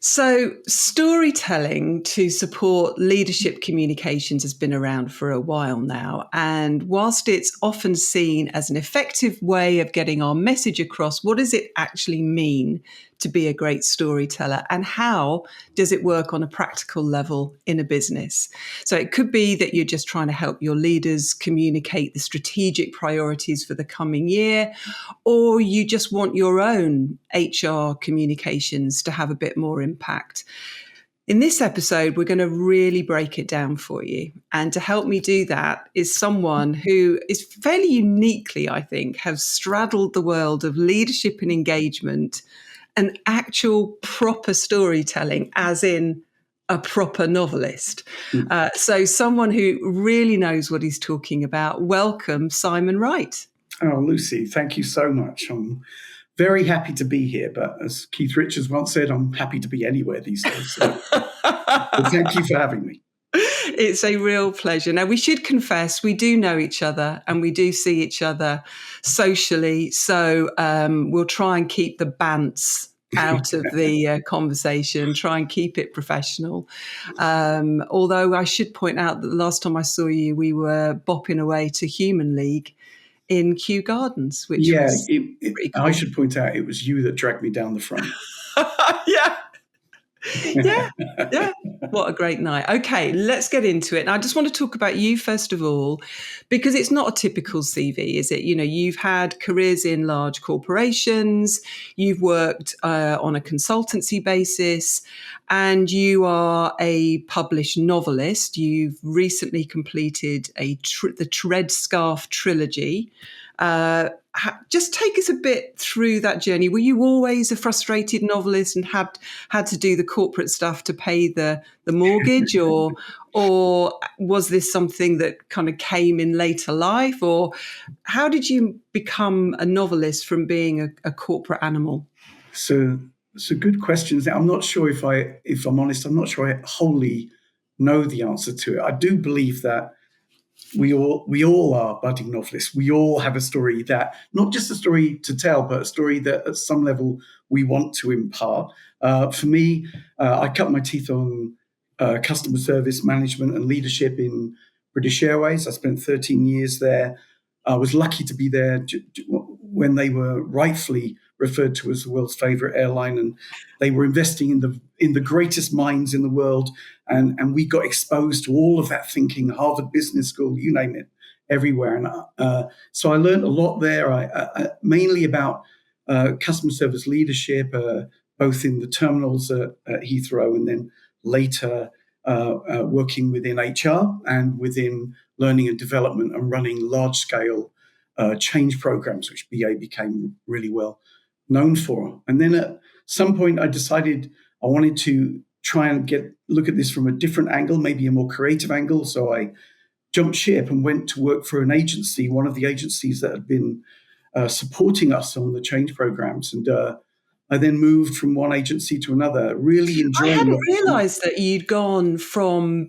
So, storytelling to support leadership communications has been around for a while now. And whilst it's often seen as an effective way of getting our message across, what does it actually mean to be a great storyteller? And how does it work on a practical level in a business? So, it could be that you're just trying to help your leaders communicate the strategic priorities for the coming year, or you just want your own HR communications to have a bit more impact. In this episode, we're going to really break it down for you. And to help me do that is someone who is fairly uniquely, I think, has straddled the world of leadership and engagement and actual proper storytelling, as in a proper novelist. So someone who really knows what he's talking about. Welcome, Simon Wright. Oh, Lucy, thank you so much. I'm very happy to be here, but as Keith Richards once said, I'm happy to be anywhere these days. So thank you for having me. It's a real pleasure. Now, we should confess, we do know each other and we do see each other socially. So we'll try and keep the bants out of the conversation, try and keep it professional. Although I should point out that the last time I saw you, we were bopping away to Human League in Kew Gardens, which was pretty cool. I should point out it was you that dragged me down the front. Yeah. What a great night. Okay, let's get into it. And I just want to talk about you first of all, because it's not a typical CV, is it? You know, you've had careers in large corporations, you've worked on a consultancy basis, and you are a published novelist. You've recently completed the Tread Scarf trilogy. Just take us a bit through that journey. Were you always a frustrated novelist and had to do the corporate stuff to pay the mortgage, or was this something that kind of came in later life? Or how did you become a novelist from being a corporate animal? So good questions. I'm not sure if I'm honest, I'm not sure I wholly know the answer to it. I do believe that we all are budding novelists. We all have a story that, not just a story to tell, but a story that at some level we want to impart. For me, I cut my teeth on customer service management and leadership in British Airways. I spent 13 years there. I was lucky to be there when they were rightfully referred to as the world's favorite airline, and they were investing in the greatest minds in the world, and we got exposed to all of that thinking, Harvard Business School, you name it, everywhere. And so I learned a lot there, mainly about customer service leadership, both in the terminals at Heathrow and then later working within HR and within learning and development and running large-scale change programs, which BA became really well known for. And then at some point, I decided I wanted to try and look at this from a different angle, maybe a more creative angle. So I jumped ship and went to work for an agency, one of the agencies that had been supporting us on the change programs. And I then moved from one agency to another, really enjoying it. I hadn't realised that you'd gone from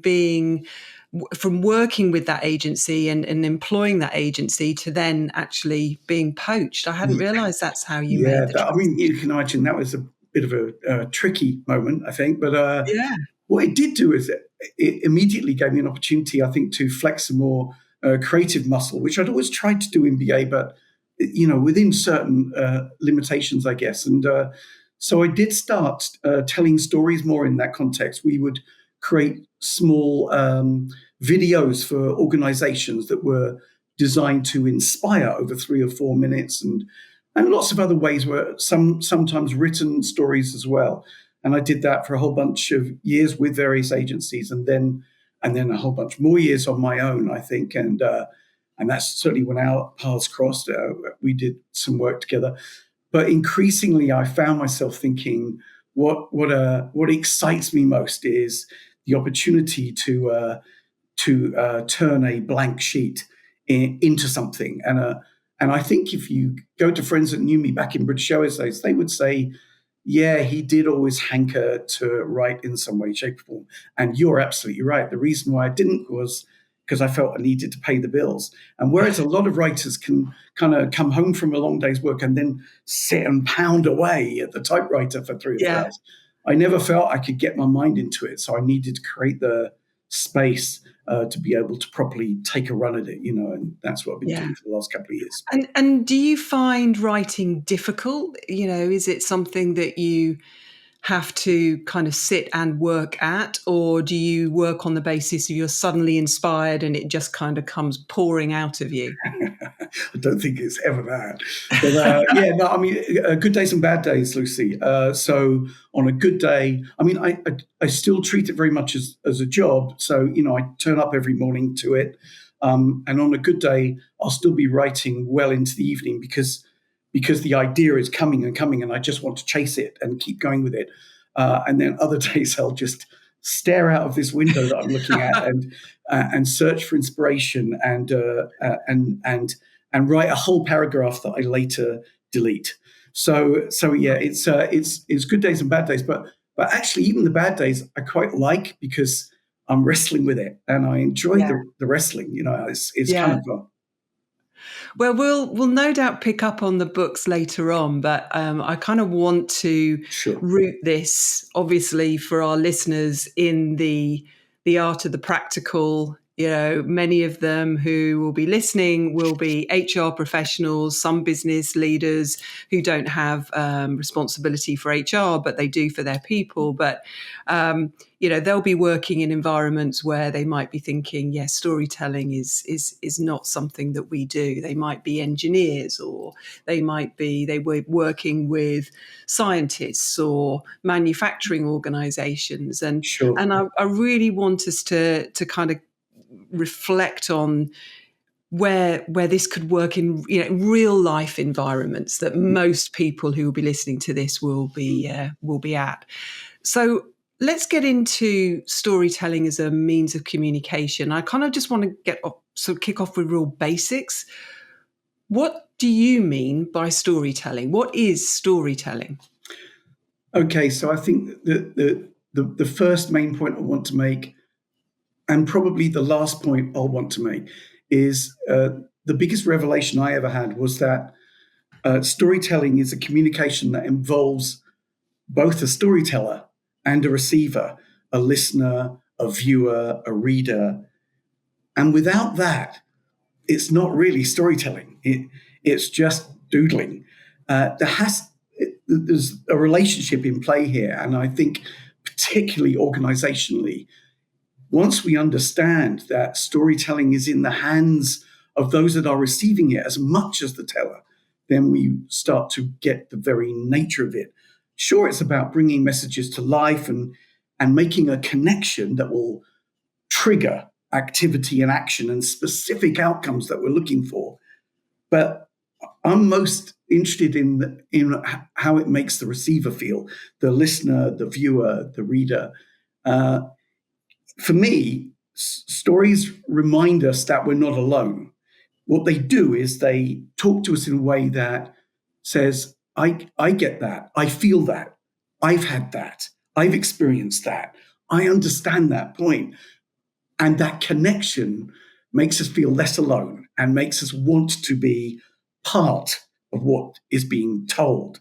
working with that agency and employing that agency to then actually being poached. I hadn't realised that's how you made the transition. I mean, you can imagine that was a bit of a tricky moment, I think. But what it did do is it immediately gave me an opportunity, I think, to flex a more creative muscle, which I'd always tried to do in BA, but within certain limitations, I guess. And so I did start telling stories more in that context. We would create small videos for organizations that were designed to inspire over 3 or 4 minutes, and lots of other ways were sometimes written stories as well. And I did that for a whole bunch of years with various agencies, and then a whole bunch more years on my own, I think. And that's certainly when our paths crossed. We did some work together. But increasingly, I found myself thinking, what excites me most is the opportunity to turn a blank sheet into something. And I think if you go to friends that knew me back in British Airways days, they would say, yeah, he did always hanker to write in some way, shape, or form. And you're absolutely right. The reason why I didn't was because I felt I needed to pay the bills. And whereas a lot of writers can kind of come home from a long day's work and then sit and pound away at the typewriter for 3 or 4 hours, I never felt I could get my mind into it. So I needed to create the space to be able to properly take a run at it, and that's what I've been Yeah. doing for the last couple of years. And do you find writing difficult? Is it something that you have to kind of sit and work at, or do you work on the basis of you're suddenly inspired and it just kind of comes pouring out of you? I don't think it's ever that. But yeah, no, I mean, good days and bad days, Lucy. So on a good day, I mean, I still treat it very much as a job. So, I turn up every morning to it. And on a good day, I'll still be writing well into the evening because the idea is coming and coming, and I just want to chase it and keep going with it. And then other days, I'll just stare out of this window that I'm looking at and search for inspiration and write a whole paragraph that I later delete. So yeah, it's good days and bad days, but actually even the bad days I quite like because I'm wrestling with it and I enjoy Yeah. the wrestling. It's kind Yeah. of fun. Well, we'll no doubt pick up on the books later on, but I kind of want to Sure. root this, obviously, for our listeners in the art of the practical. Many of them who will be listening will be HR professionals, some business leaders who don't have responsibility for HR, but they do for their people. But they'll be working in environments where they might be thinking, yes, storytelling is not something that we do. They might be engineers, or they were working with scientists or manufacturing organizations. And Sure. I really want us to kind of reflect on where this could work in real life environments that most people who will be listening to this will be at. So let's get into storytelling as a means of communication. I kind of just want to kick off with real basics. What do you mean by storytelling? What is storytelling? Okay, so I think the first main point I want to make, and probably the last point I'll want to make, is the biggest revelation I ever had was that storytelling is a communication that involves both a storyteller and a receiver, a listener, a viewer, a reader. And without that, it's not really storytelling. It's just doodling. There's a relationship in play here. And I think particularly organizationally, once we understand that storytelling is in the hands of those that are receiving it as much as the teller, then we start to get the very nature of it. Sure, it's about bringing messages to life and making a connection that will trigger activity and action and specific outcomes that we're looking for. But I'm most interested in how it makes the receiver feel, the listener, the viewer, the reader. For me, stories remind us that we're not alone. What they do is they talk to us in a way that says, I get that. I feel that. I've had that. I've experienced that. I understand that point. And that connection makes us feel less alone and makes us want to be part of what is being told.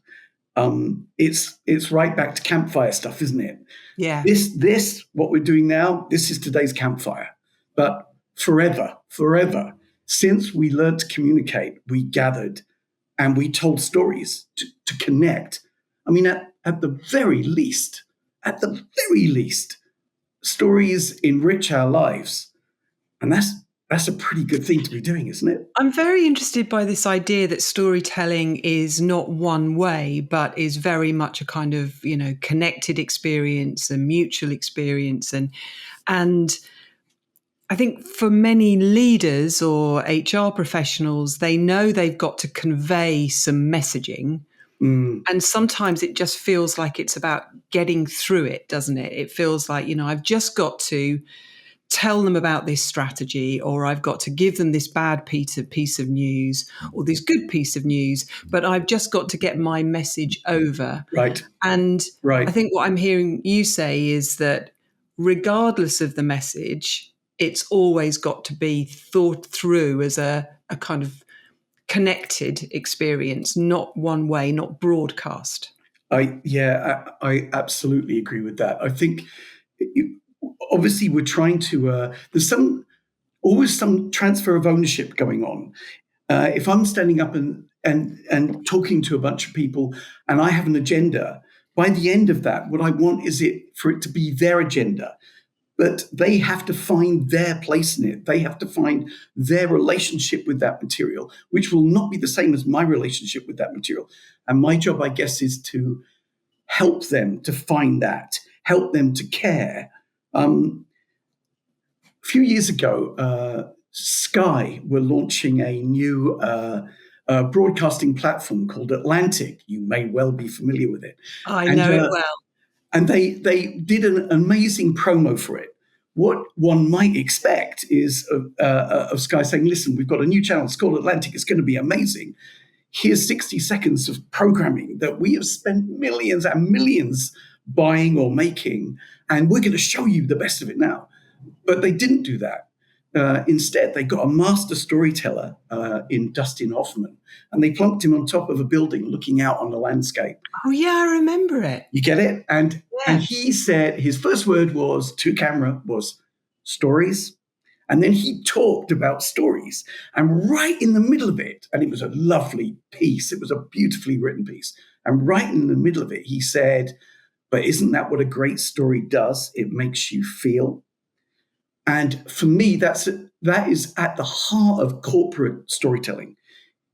It's right back to campfire stuff, isn't it? Yeah. This what we're doing now, this is today's campfire. But forever, since we learned to communicate, we gathered and we told stories to connect. I mean, at the very least, stories enrich our lives. And that's a pretty good thing to be doing, isn't it? I'm very interested by this idea that storytelling is not one way, but is very much a kind of, connected experience, a mutual experience. And I think for many leaders or HR professionals, they know they've got to convey some messaging. And sometimes it just feels like it's about getting through it, doesn't it? It feels like, I've just got to tell them about this strategy, or I've got to give them this bad piece of news or this good piece of news, but I've just got to get my message over. Right. And Right. I think what I'm hearing you say is that regardless of the message, it's always got to be thought through as a kind of connected experience, not one way, not broadcast. I absolutely agree with that. I think obviously we're trying to. There's always some transfer of ownership going on. If I'm standing up and talking to a bunch of people, and I have an agenda, by the end of that, what I want is for it to be their agenda. But they have to find their place in it. They have to find their relationship with that material, which will not be the same as my relationship with that material. And my job, I guess, is to help them to find that, help them to care. A few years ago, Sky were launching a new broadcasting platform called Atlantic. You may well be familiar with it. I And know it well. and they did an amazing promo for it. What one might expect is of Sky saying, listen, we've got a new channel, it's called Atlantic, it's going to be amazing. Here's 60 seconds of programming that we have spent millions and millions buying or making, and we're going to show you the best of it now. But they didn't do that. Instead, they got a master storyteller in Dustin Hoffman, and they plunked him on top of a building looking out on the landscape. Oh, yeah, I remember it. You get it? And he said his first word was to camera was stories. And then he talked about stories. And right in the middle of it, and it was a lovely piece, it was a beautifully written piece. And right in the middle of it, he said, but isn't that what a great story does? It makes you feel. And for me, that is at the heart of corporate storytelling,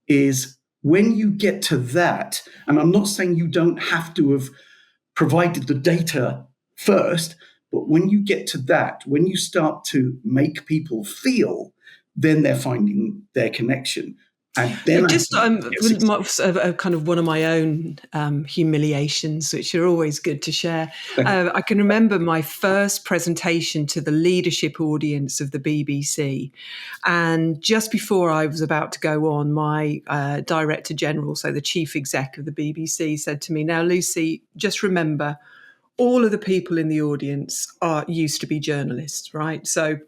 is when you get to that, and I'm not saying you don't have to have provided the data first, but when you get to that, when you start to make people feel, then they're finding their connection. And then just kind of one of my own humiliations, which are always good to share. I can remember my first presentation to the leadership audience of the BBC. And just before I was about to go on, my Director General, so the Chief Exec of the BBC, said to me, now, Lucy, just remember, all of the people in the audience used to be journalists, right? So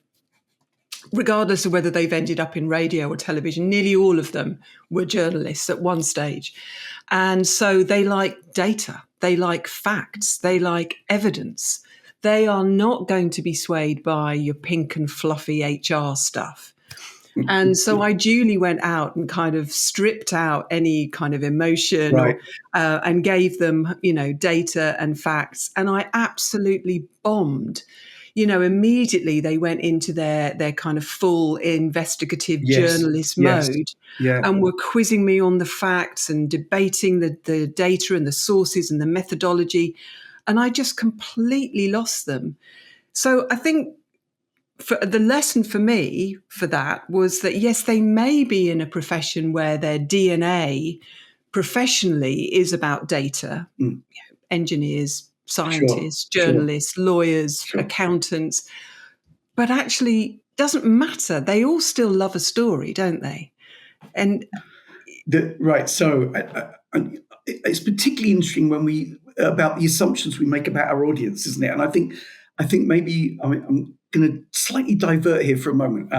regardless of whether they've ended up in radio or television, nearly all of them were journalists at one stage. And so they like data, they like facts, they like evidence. They are not going to be swayed by your pink and fluffy HR stuff. And so I duly went out and kind of stripped out any kind of emotion, right, and gave them, data and facts. And I absolutely bombed. Immediately they went into their kind of full investigative journalist mode, and were quizzing me on the facts and debating the data and the sources and the methodology. And I just completely lost them. So I think the lesson for me for that was that, yes, they may be in a profession where their DNA professionally is about data, engineers, scientists, journalists, lawyers, accountants, but actually doesn't matter. They all still love a story, don't they? And so it's particularly interesting about the assumptions we make about our audience, isn't it? And I think maybe I'm going to slightly divert here for a moment.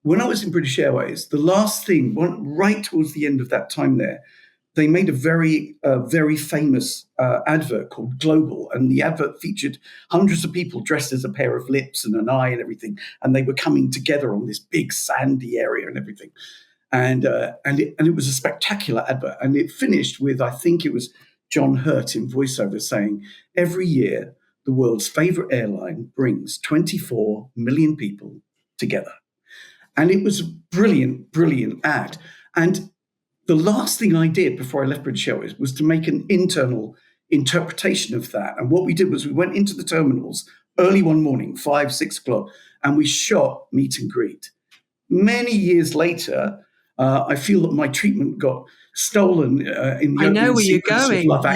When I was in British Airways, the last thing, right towards the end of that time there, they made a very famous advert called Global, and the advert featured hundreds of people dressed as a pair of lips and an eye and everything, and they were coming together on this big sandy area and everything, and it was a spectacular advert, and it finished with, I think it was John Hurt in voiceover saying, every year the world's favorite airline brings 24 million people together, and it was a brilliant ad. And the last thing I did before I left British Airways was to make an internal interpretation of that. And what we did was we went into the terminals early one morning, 5, 6 o'clock, and we shot meet and greet. Many years later, I feel that my treatment got stolen in the I know where you're going. Love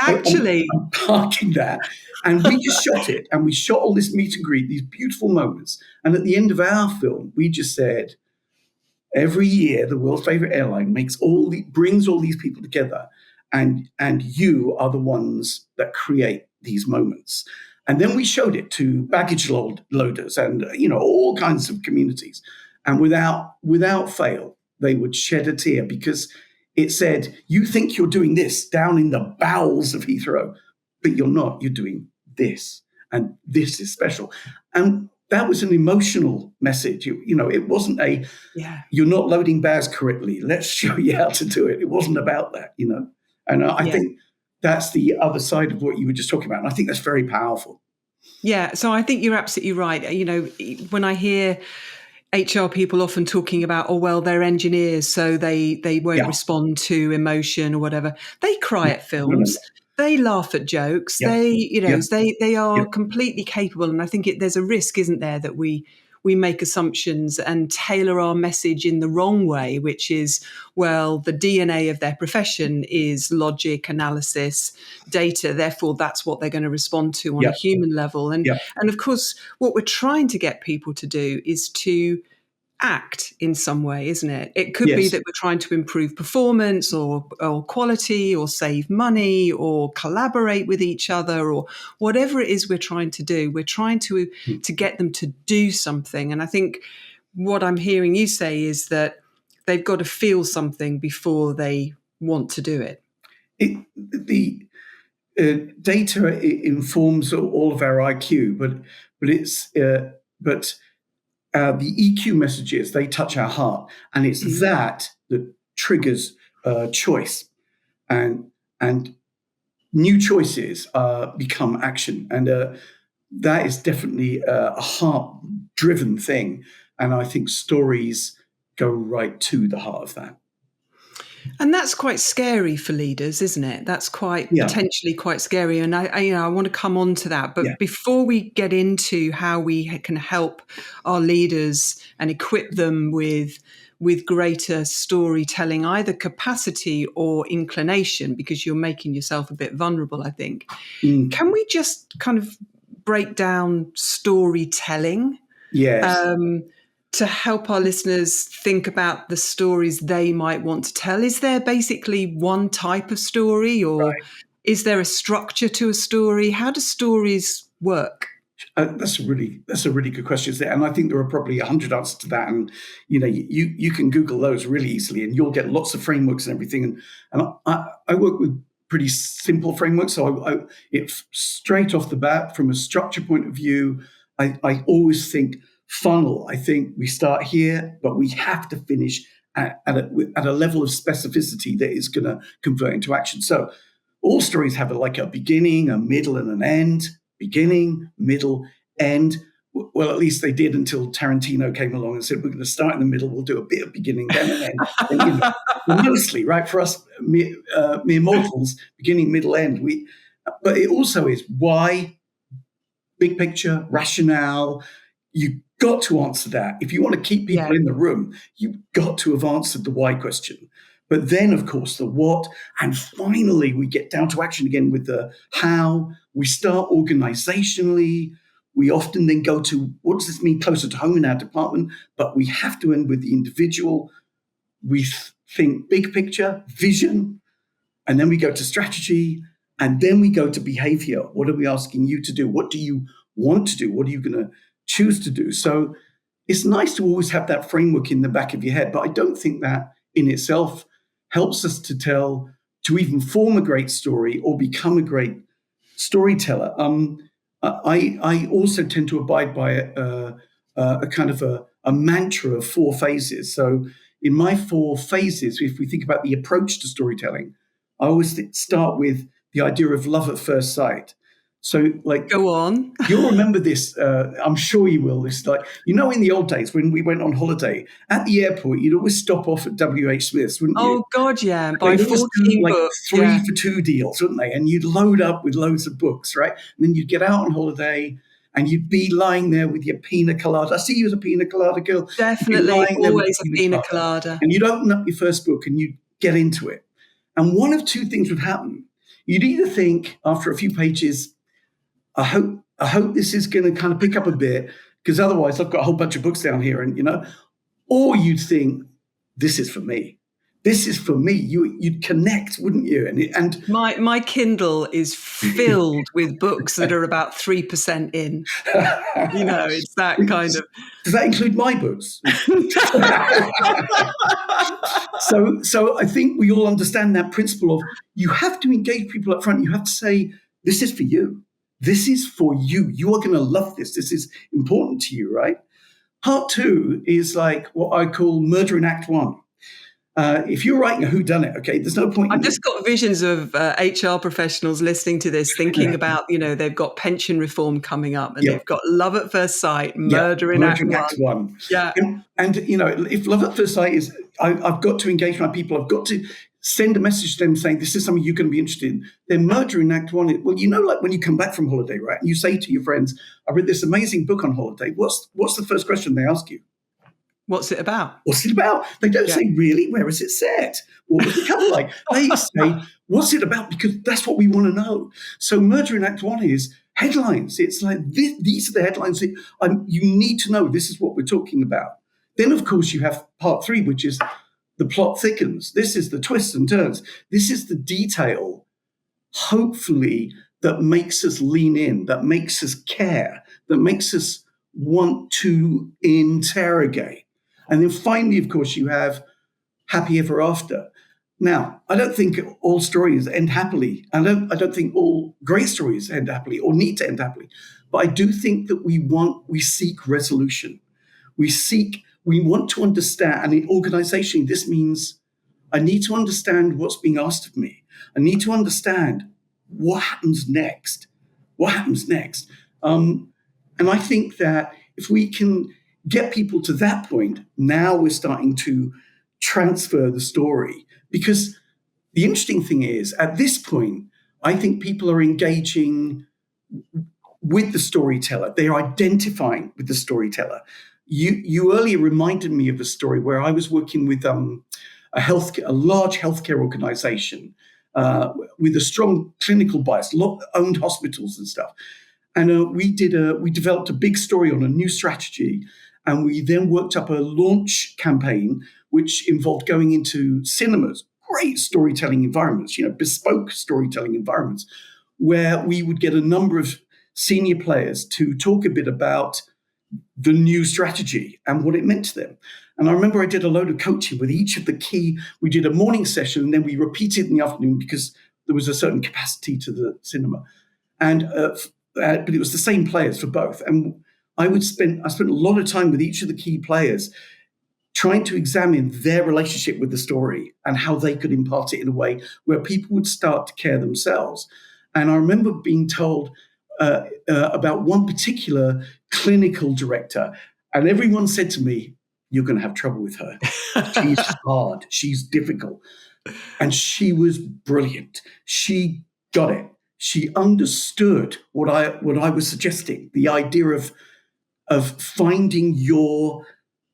Actually. I'm parking that. And we just shot it, and we shot all this meet and greet, these beautiful moments. And at the end of our film, we just said, every year, the world's favorite airline brings all these people together, and you are the ones that create these moments. And then we showed it to baggage loaders and all kinds of communities, and without fail, they would shed a tear, because It said, you think you're doing this down in the bowels of Heathrow, but you're not. You're doing this, and this is special. And that was an emotional message. It wasn't you're not loading bags correctly. Let's show you how to do it. It wasn't about that, And I think that's the other side of what you were just talking about. And I think that's very powerful. Yeah. So I think you're absolutely right. When I hear HR people often talking about, oh, well, they're engineers, so they won't respond to emotion or whatever. They cry at films. They laugh at jokes. They are completely capable. And I think there's a risk, isn't there, that we make assumptions and tailor our message in the wrong way, which is, well, the DNA of their profession is logic, analysis, data. Therefore, that's what they're going to respond to on a human level. And of course, what we're trying to get people to do is to act in some way, isn't it? It could be that we're trying to improve performance or quality or save money or collaborate with each other or whatever it is we're trying to do. We're trying to get them to do something. And I think what I'm hearing you say is that they've got to feel something before they want to do it. The data informs all of our IQ, but the EQ messages, they touch our heart, and it's that triggers choice, and new choices become action, and that is definitely a heart-driven thing, and I think stories go right to the heart of that. And that's quite scary for leaders, isn't it? That's potentially quite scary. And I want to come on to that. But before we get into how we can help our leaders and equip them with greater storytelling, either capacity or inclination, because you're making yourself a bit vulnerable, I think. Can we just kind of break down storytelling? Yes. To help our listeners think about the stories they might want to tell? Is there basically one type of story, or is there a structure to a story? How do stories work? That's a really good question, and I think there are probably 100 answers to that. And you can Google those really easily, and you'll get lots of frameworks and everything. And I work with pretty simple frameworks, so it's straight off the bat from a structure point of view. I always think funnel. I think we start here, but we have to finish at a level of specificity that is going to convert into action. So all stories have a beginning, a middle, and an end. Beginning, middle, end. Well, at least they did until Tarantino came along and said, we're going to start in the middle, we'll do a bit of beginning, then an end. And, mostly, right, for us mere mortals, beginning, middle, end. But it also is why, big picture, rationale. You've got to answer that. If you want to keep people in the room, you've got to have answered the why question. But then, of course, the what. And finally, we get down to action again with the how. We start organizationally. We often then go to, what does this mean closer to home in our department? But we have to end with the individual. We think big picture, vision, and then we go to strategy, and then we go to behavior. What are we asking you to do? What do you want to do? What are you going to choose to do? So it's nice to always have that framework in the back of your head, but I don't think that in itself helps us to even form a great story or become a great storyteller. I also tend to abide by a kind of a mantra of 4 phases. So in my 4 phases, if we think about the approach to storytelling, I always start with the idea of love at first sight. So, go on. You'll remember this. I'm sure you will. This, in the old days when we went on holiday at the airport, you'd always stop off at W.H. Smith's, wouldn't you? Oh God, yeah. Buy 14 books, 3 for 2 deals, wouldn't they? And you'd load up with loads of books, right? And then you'd get out on holiday, and you'd be lying there with your pina colada. I see you as a pina colada girl. Definitely, always a pina colada. And you'd open up your first book and you'd get into it. And one of 2 things would happen. You'd either think after a few pages, I hope this is going to kind of pick up a bit, because otherwise I've got a whole bunch of books down here, and or you'd think, this is for me. This is for me. You'd connect, wouldn't you? And my Kindle is filled with books that are about 3% in. It's that kind of. Does that include my books? So I think we all understand that principle of you have to engage people up front. You have to say, this is for you. This is for you. You are going to love this. This is important to you, right? Part two is like what I call murder in act one. If you're writing a whodunit, okay, there's no point. I've just got visions of HR professionals listening to this, thinking about, they've got pension reform coming up, and they've got love at first sight, murder in act one. Yeah. And if love at first sight is, I've got to engage my people, I've got to send a message to them saying, this is something you're going to be interested in. Then murder in act one, well, like when you come back from holiday, right? And you say to your friends, I read this amazing book on holiday. What's the first question they ask you? What's it about? What's it about? They don't say, really, where is it set? What was the cover like? They say, what's it about? Because that's what we want to know. So murder in act one is headlines. It's like, these are the headlines that you need to know. This is what we're talking about. Then, of course, you have part three, which is the plot thickens. This is the twists and turns. This is the detail, hopefully, that makes us lean in, that makes us care, that makes us want to interrogate. And then finally, of course, you have happy ever after. Now, I don't think all stories end happily. I don't think all great stories end happily or need to end happily. But I do think that we seek resolution. We want to understand, and in organization, this means I need to understand what's being asked of me. I need to understand what happens next. What happens next? And I think that if we can get people to that point, now we're starting to transfer the story. Because the interesting thing is, at this point, I think people are engaging with the storyteller. They are identifying with the storyteller. You earlier reminded me of a story where I was working with a large healthcare organization with a strong clinical bias, owned hospitals and stuff. And we developed a big story on a new strategy. And we then worked up a launch campaign, which involved going into cinemas, great storytelling environments, bespoke storytelling environments, where we would get a number of senior players to talk a bit about the new strategy and what it meant to them. And I remember I did a load of coaching with each of we did a morning session, and then we repeated in the afternoon because there was a certain capacity to the cinema. And but it was the same players for both. And I spent a lot of time with each of the key players trying to examine their relationship with the story and how they could impart it in a way where people would start to care themselves. And I remember being told about one particular clinical director, and everyone said to me, you're going to have trouble with her. She's hard. She's difficult. And she was brilliant. She got it. She understood what I was suggesting, the idea of finding your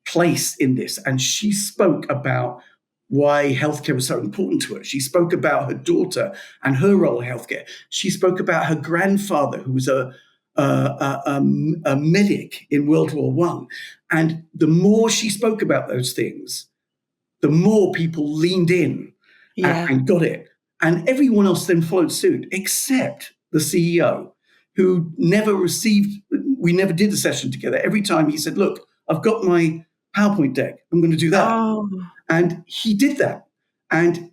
place in this. And she spoke about why healthcare was so important to her. She spoke about her daughter and her role in healthcare. She spoke about her grandfather, who was a medic in World War I. And the more she spoke about those things, the more people leaned in and got it. And everyone else then followed suit, except the CEO, who we never did a session together. Every time he said, look, I've got my PowerPoint deck. I'm going to do that. Oh. And he did that. And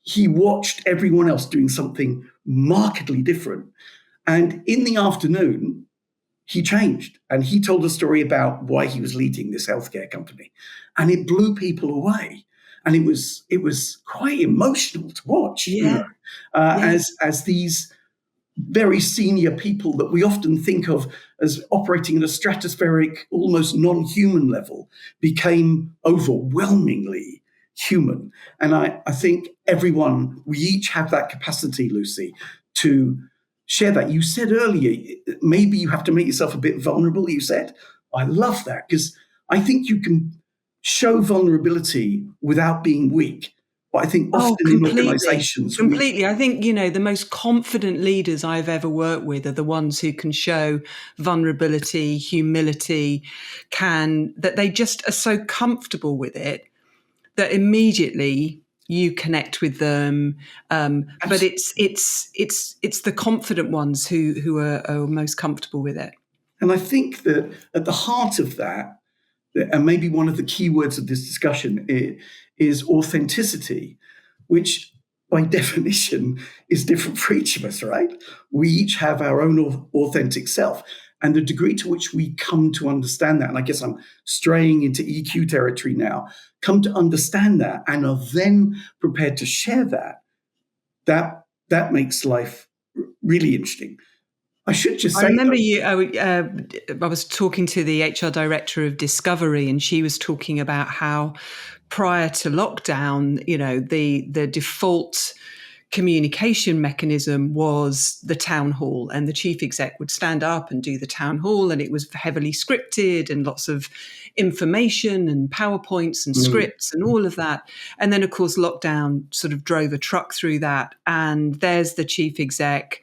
he watched everyone else doing something markedly different. And in the afternoon, he changed. And he told a story about why he was leading this healthcare company. And it blew people away. And it was quite emotional to watch, as these very senior people that we often think of as operating at a stratospheric, almost non-human level, became overwhelmingly human. And I think we each have that capacity, Lucy, to share that. You said earlier, maybe you have to make yourself a bit vulnerable, you said. I love that, because I think you can show vulnerability without being weak. But I think often in organizations... Completely. I think, the most confident leaders I've ever worked with are the ones who can show vulnerability, humility, that they just are so comfortable with it that immediately you connect with them. But it's the confident ones who are most comfortable with it. And I think that at the heart of that, and maybe one of the key words of this discussion is authenticity, which by definition is different for each of us, right? We each have our own authentic self. And the degree to which we come to understand that, and I guess I'm straying into EQ territory now, come to understand that and are then prepared to share that makes life really interesting. I should just say, I remember I was talking to the HR director of Discovery, and she was talking about how prior to lockdown, the default communication mechanism was the town hall, and the chief exec would stand up and do the town hall, and it was heavily scripted and lots of information and PowerPoints and scripts and all of that. And then, of course, lockdown sort of drove a truck through that. And there's the chief exec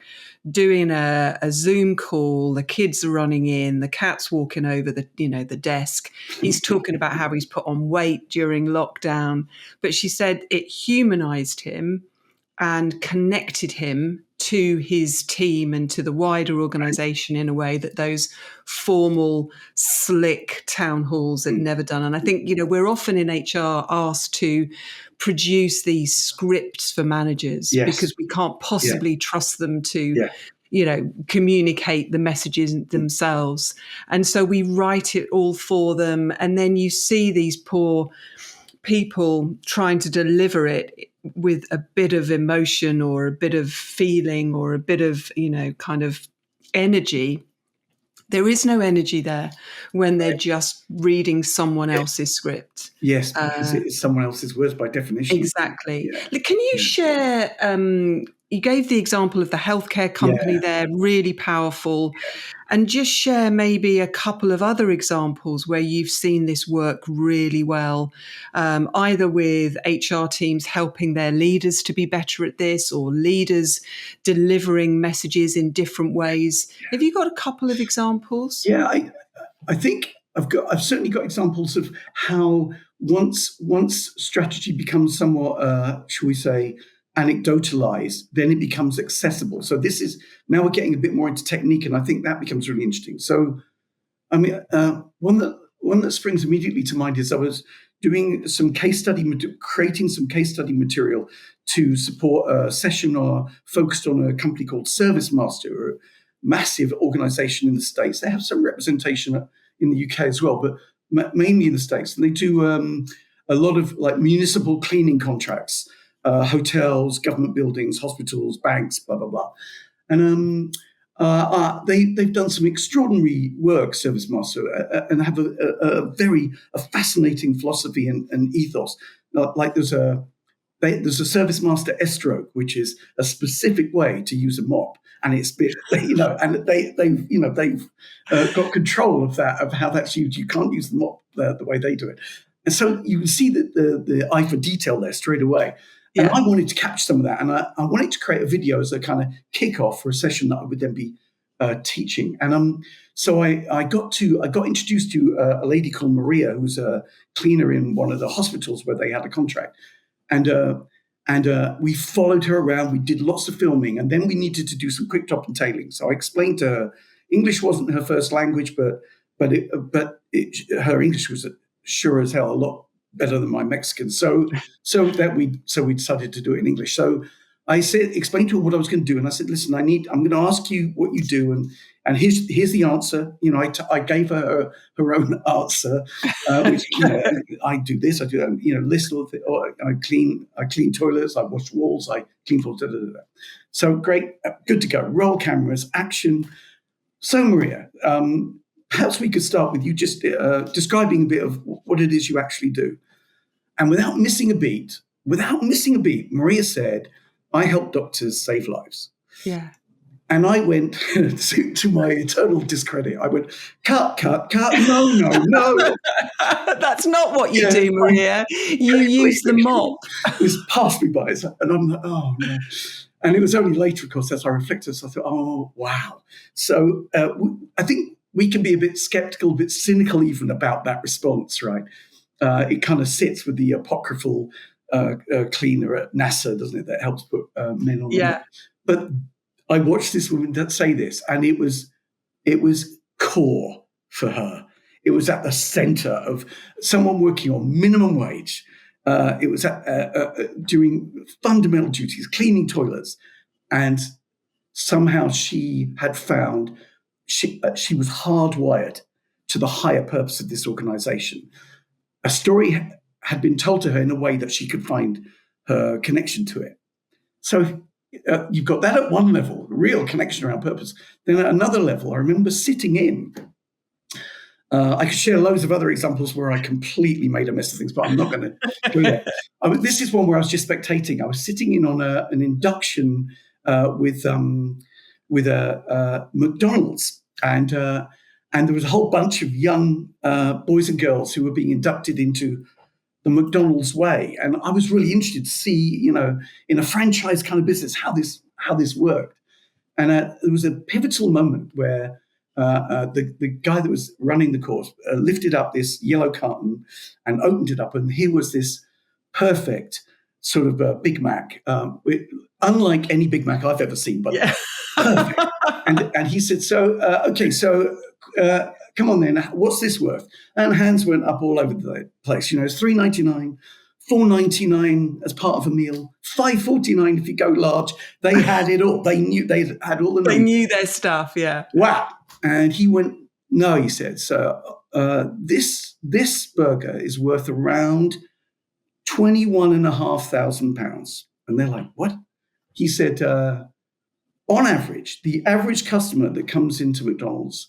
doing a Zoom call, the kids are running in, the cat's walking over the desk. He's talking about how he's put on weight during lockdown. But she said it humanized him and connected him to his team and to the wider organization in a way that those formal, slick town halls had never done. And I think, we're often in HR asked to produce these scripts for managers because we can't possibly trust them to, communicate the messages themselves. And so we write it all for them. And then you see these poor people trying to deliver it with a bit of emotion or a bit of feeling or a bit of, kind of energy. There is no energy there when they're just reading someone else's script. Yes, because it is someone else's words by definition. Exactly. Yeah. Can you share, you gave the example of the healthcare company there, really powerful. And just share maybe a couple of other examples where you've seen this work really well, either with HR teams helping their leaders to be better at this, or leaders delivering messages in different ways. Have you got a couple of examples? Yeah, I think I've certainly got examples of how once strategy becomes somewhat, shall we say, anecdotalized, then it becomes accessible. So now we're getting a bit more into technique, and I think that becomes really interesting. So, I mean, one that springs immediately to mind is I was doing some creating some case study material to support a session focused on a company called ServiceMaster, a massive organization in the States. They have some representation in the UK as well, but mainly in the States. And they do a lot of like municipal cleaning contracts. Hotels, government buildings, hospitals, banks, blah, blah, blah. And they've done some extraordinary work, ServiceMaster, and have a fascinating philosophy and ethos. Like there's a ServiceMaster S-stroke, which is a specific way to use a mop. And it's and they've got control of that, of how that's used. You can't use the mop the way they do it. And so you can see that the eye for detail there straight away. And I wanted to capture some of that, and I wanted to create a video as a kind of kickoff for a session that I would then be teaching. And so I got introduced to a lady called Maria, who's a cleaner in one of the hospitals where they had a contract, and we followed her around. We did lots of filming, and then we needed to do some quick top and tailing. So I explained to her English wasn't her first language, but her English was sure as hell a lot better than my Mexican. So we decided to do it in English. So I explained to her what I was going to do, and I said, "Listen, I'm going to ask you what you do, and here's the answer." I gave her her own answer, which I do this, I do that, list all the, or I clean toilets, I wash walls, I clean floors. So great, good to go. Roll cameras, action. So Maria, perhaps we could start with you just describing a bit of what it is you actually do. And without missing a beat, Maria said, "I help doctors save lives." Yeah. And I went, to my eternal discredit, I went, cut, no. That's not what you do, Maria. You use the mop. It was passed me by. And I'm like, oh, no. And it was only later, of course, as I reflected. So I thought, oh, wow. So I think we can be a bit skeptical, a bit cynical even about that response, right? It kind of sits with the apocryphal cleaner at NASA, doesn't it? That helps put men on. Yeah. But I watched this woman say this, and it was core for her. It was at the center of someone working on minimum wage, It was doing fundamental duties, cleaning toilets, and somehow she had found she was hardwired to the higher purpose of this organization. A story had been told to her in a way that she could find her connection to it. So you've got that at one level, real connection around purpose. Then at another level, I remember sitting in. I could share loads of other examples where I completely made a mess of things, but I'm not going to do that. This is one where I was just spectating. I was sitting in on an induction with a McDonald's, and there was a whole bunch of young boys and girls who were being inducted into the McDonald's way, and I was really interested to see, in a franchise kind of business, how this worked. And there was a pivotal moment where the guy that was running the course lifted up this yellow carton and opened it up, and here was this perfect sort of Big Mac, unlike any Big Mac I've ever seen, but perfect. And he said, "So come on then, what's this worth?" And hands went up all over the place. It's $3.99, $4.99 as part of a meal, $5.49 if you go large. They had it all. They had all the numbers. They knew their stuff, yeah. Wow. And he went, "No," he said, "so this burger is worth around £21,500. And they're like, "What?" He said, on average, the average customer that comes into McDonald's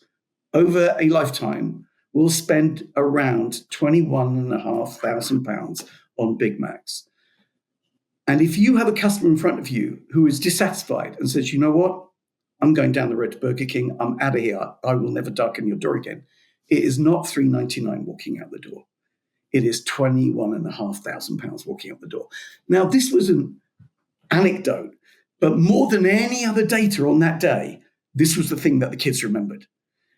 over a lifetime will spend around £21,500 on Big Macs. And if you have a customer in front of you who is dissatisfied and says, "You know what? I'm going down the road to Burger King. I'm out of here. I will never darken your door again." It is not $3.99 walking out the door. It is £21,500 walking out the door. Now, this was an anecdote, but more than any other data on that day, this was the thing that the kids remembered.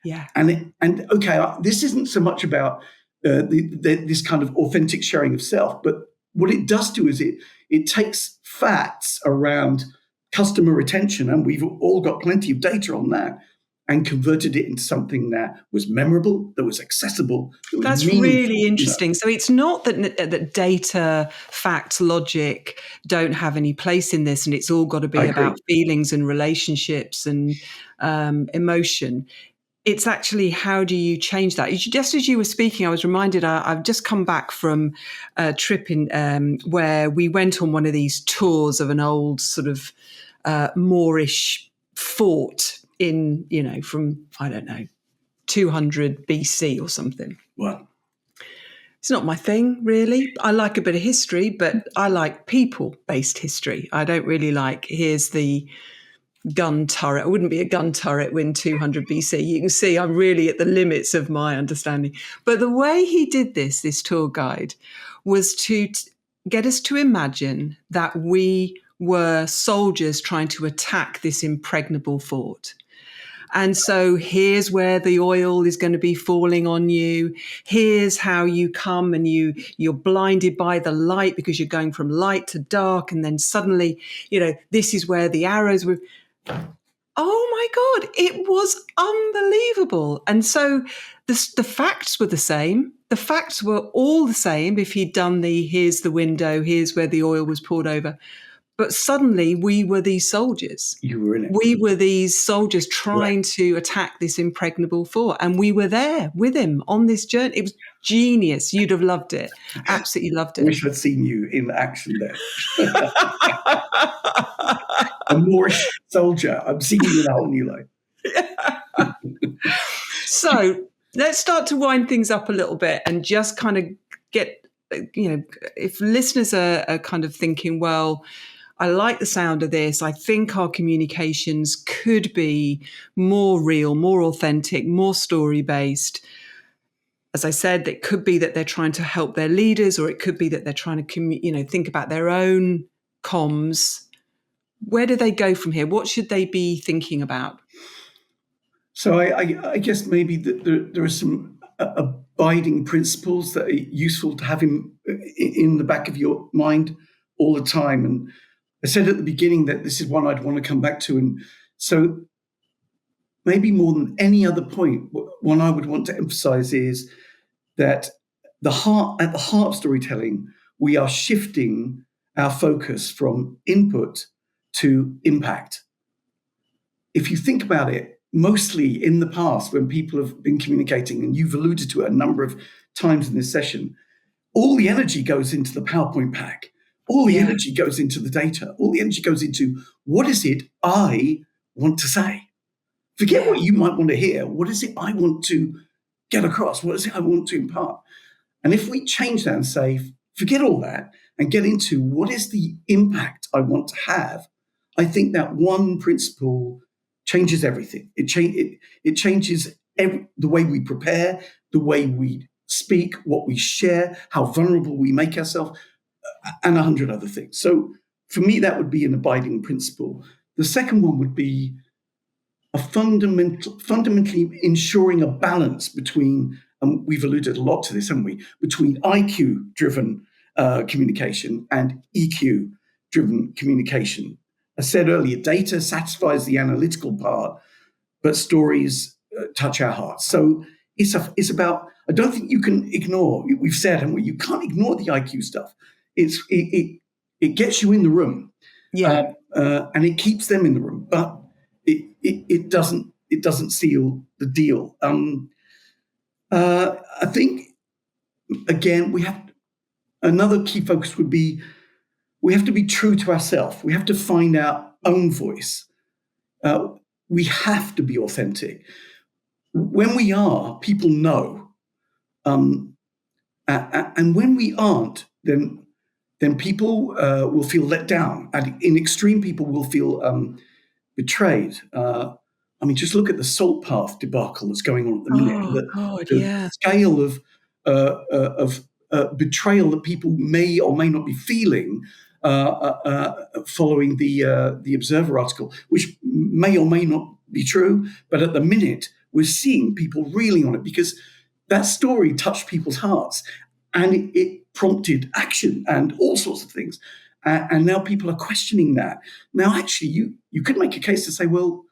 Yeah. And okay, this isn't so much about this kind of authentic sharing of self, but what it does do is it takes facts around customer retention, and we've all got plenty of data on that, and converted it into something that was memorable, that was accessible. That's really interesting. So it's not that data, facts, logic don't have any place in this, and it's all got to be about feelings and relationships and emotion. It's actually, how do you change that? Just as you were speaking, I was reminded, I've just come back from a trip in where we went on one of these tours of an old sort of Moorish fort in, from, I don't know, 200 BC or something. Wow. It's not my thing, really. I like a bit of history, but I like people-based history. I don't really like, here's the gun turret. It wouldn't be a gun turret in 200 BC. You can see I'm really at the limits of my understanding. But the way he did this tour guide, was to get us to imagine that we were soldiers trying to attack this impregnable fort. And so here's where the oil is going to be falling on you. Here's how you come, and you're blinded by the light because you're going from light to dark. And then suddenly, this is where the arrows were. Oh my God, it was unbelievable. And so the facts were the same. The facts were all the same. If he'd done here's the window, here's where the oil was poured over. But suddenly we were these soldiers. You were in it. We were these soldiers trying to attack this impregnable fort. And we were there with him on this journey. It was genius. You'd have loved it. Absolutely loved it. I wish I'd seen you in action there. A Moorish soldier. I'm seeing you in a whole new light. So let's start to wind things up a little bit and just kind of get, if listeners are kind of thinking, well, I like the sound of this. I think our communications could be more real, more authentic, more story-based. As I said, it could be that they're trying to help their leaders, or it could be that they're trying to, think about their own comms. Where do they go from here? What should they be thinking about? So I guess maybe there are some abiding principles that are useful to have in the back of your mind all the time. And I said at the beginning that this is one I'd want to come back to. And so maybe more than any other point, one I would want to emphasize is that at the heart of storytelling, we are shifting our focus from input to impact. If you think about it, mostly in the past, when people have been communicating, and you've alluded to it a number of times in this session, all the energy goes into the PowerPoint pack. All the energy goes into the data. All the energy goes into, what is it I want to say? Forget what you might want to hear. What is it I want to get across? What is it I want to impart? And if we change that and say, forget all that and get into what is the impact I want to have, I think that one principle changes everything. It changes the way we prepare, the way we speak, what we share, how vulnerable we make ourselves, and 100 other things. So for me, that would be an abiding principle. The second one would be a fundamentally ensuring a balance between, and we've alluded a lot to this, haven't we, between IQ-driven communication and EQ-driven communication. I said earlier, data satisfies the analytical part, but stories touch our hearts. So it's about, I don't think you can ignore, we've said, haven't we, you can't ignore the IQ stuff. It gets you in the room, and it keeps them in the room, but it doesn't seal the deal. I think, again, another key focus would be, we have to be true to ourselves. We have to find our own voice. We have to be authentic. When we are, people know. And when we aren't, then people will feel let down. And in extreme, people will feel betrayed. I mean, just look at the Salt Path debacle that's going on at the minute. The scale of betrayal that people may or may not be feeling following the Observer article, which may or may not be true, but at the minute we're seeing people reeling on it because that story touched people's hearts and it prompted action and all sorts of things. And now people are questioning that. Now, actually, you could make a case to say, well,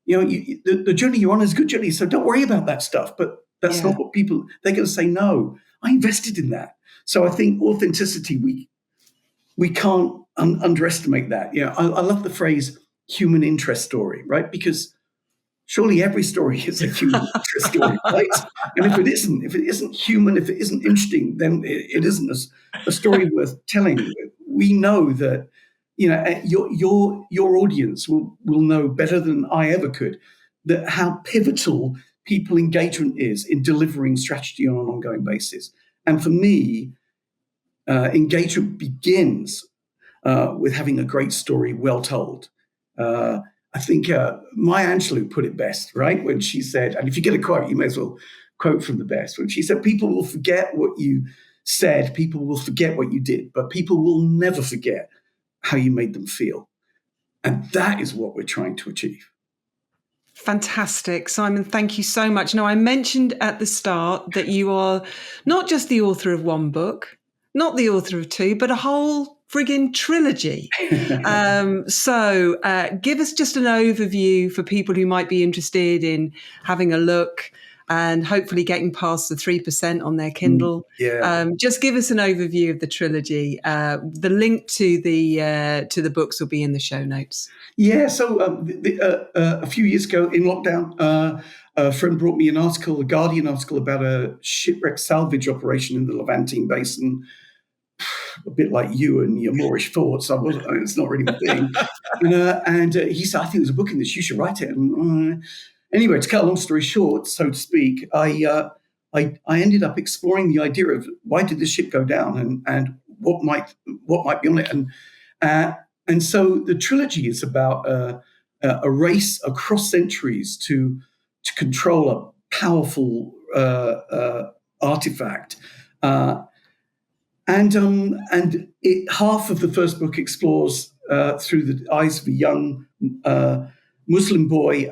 the journey you're on is a good journey, so don't worry about that stuff. But that's not what people, they're going to say, no, I invested in that. So I think authenticity, we can't underestimate that. I love the phrase human interest story, right? Because surely every story is a human interest story, right? And if it isn't human, if it isn't interesting, then it isn't a story worth telling. We know that, your audience will know better than I ever could that how pivotal people engagement is in delivering strategy on an ongoing basis. And for me, engagement begins with having a great story well told. I think Maya Angelou put it best, right? When she said, and if you get a quote, you may as well quote from the best. When she said, people will forget what you said, people will forget what you did, but people will never forget how you made them feel. And that is what we're trying to achieve. Fantastic. Simon, thank you so much. Now, I mentioned at the start that you are not just the author of one book, not the author of two, but a whole friggin' trilogy. So give us just an overview for people who might be interested in having a look and hopefully getting past the 3% on their Kindle. Just give us an overview of the trilogy. The link to the books will be in the show notes. Yeah, so a few years ago in lockdown, a friend brought me an article, a Guardian article about a shipwreck salvage operation in the Levantine Basin. A bit like you and your Moorish thoughts. It's not really my thing. And he said, I think there's a book in this, you should write it. And, anyway, to cut a long story short, so to speak, I ended up exploring the idea of why did this ship go down and what might be on it. And so the trilogy is about a race across centuries to control a powerful artifact. Half of the first book explores through the eyes of a young Muslim boy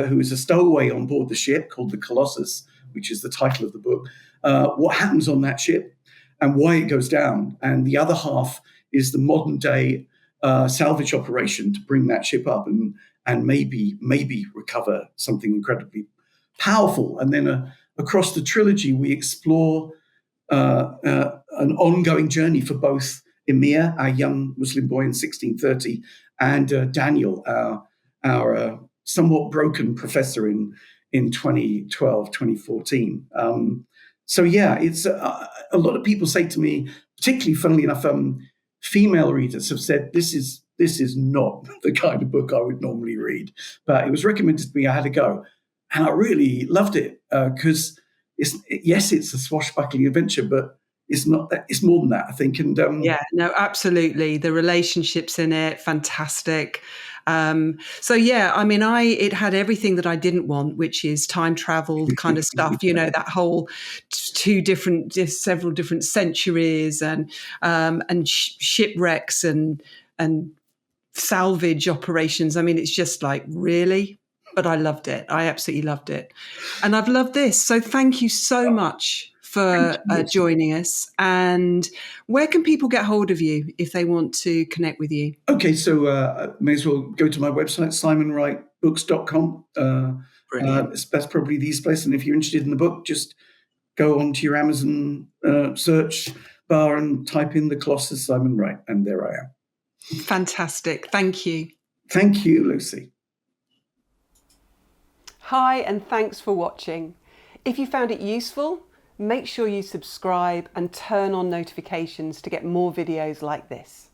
who is a stowaway on board the ship called the Colossus, which is the title of the book, what happens on that ship and why it goes down. And the other half is the modern day salvage operation to bring that ship up and maybe recover something incredibly powerful. And then across the trilogy, we explore an ongoing journey for both Emir, our young Muslim boy in 1630, and Daniel, our somewhat broken professor in 2012, 2014. So yeah, it's a lot of people say to me, particularly funnily enough, female readers have said this is not the kind of book I would normally read, but it was recommended to me. I had a go, and I really loved it because it's a swashbuckling adventure, but it's not that. It's more than that, I think. And yeah, no, absolutely. The relationships in it, fantastic. So yeah, I mean, it had everything that I didn't want, which is time travel kind of stuff. That whole several different centuries and shipwrecks and salvage operations. I mean, it's just like, really? But I loved it. I absolutely loved it. And I've loved this. So thank you so much for joining us. And where can people get hold of you if they want to connect with you? Okay, so may as well go to my website, simonwrightbooks.com. That's probably the easiest place. And if you're interested in the book, just go onto your Amazon search bar and type in The Colossus Simon Wright, and there I am. Fantastic. Thank you. Thank you, Lucy. Hi, and thanks for watching. If you found it useful, make sure you subscribe and turn on notifications to get more videos like this.